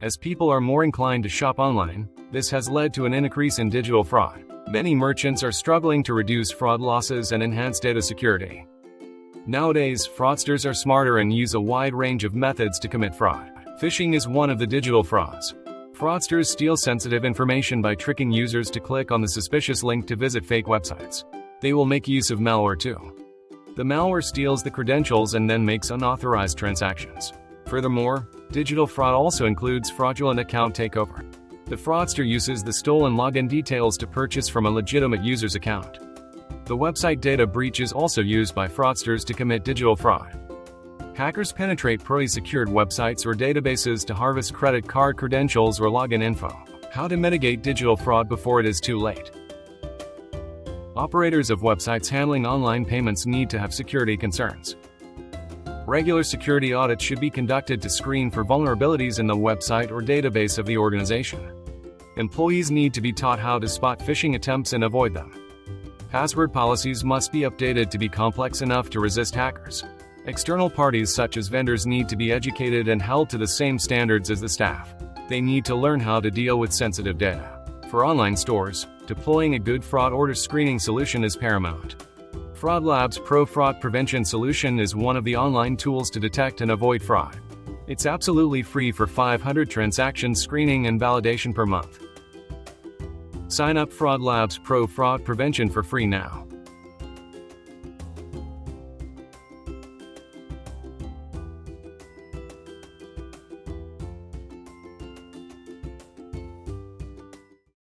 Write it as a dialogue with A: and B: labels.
A: As people are more inclined to shop online, this has led to an increase in digital fraud. Many merchants are struggling to reduce fraud losses and enhance data security. Nowadays, fraudsters are smarter and use a wide range of methods to commit fraud. Phishing is one of the digital frauds. Fraudsters steal sensitive information by tricking users to click on the suspicious link to visit fake websites. They will make use of malware too. The malware steals the credentials and then makes unauthorized transactions. Furthermore, digital fraud also includes fraudulent account takeover. The fraudster uses the stolen login details to purchase from a legitimate user's account. The website data breach is also used by fraudsters to commit digital fraud. Hackers penetrate poorly secured websites or databases to harvest credit card credentials or login info. How to mitigate digital fraud before it is too late. Operators of websites handling online payments need to have security concerns. Regular security audits should be conducted to screen for vulnerabilities in the website or database of the organization. Employees need to be taught how to spot phishing attempts and avoid them. Password policies must be updated to be complex enough to resist hackers. External parties such as vendors need to be educated and held to the same standards as the staff. They need to learn how to deal with sensitive data. For online stores, deploying a good fraud order screening solution is paramount. FraudLabs Pro Fraud Prevention Solution is one of the online tools to detect and avoid fraud. It's absolutely free for 500 transaction screening and validation per month. Sign up FraudLabs Pro Fraud Prevention for free now.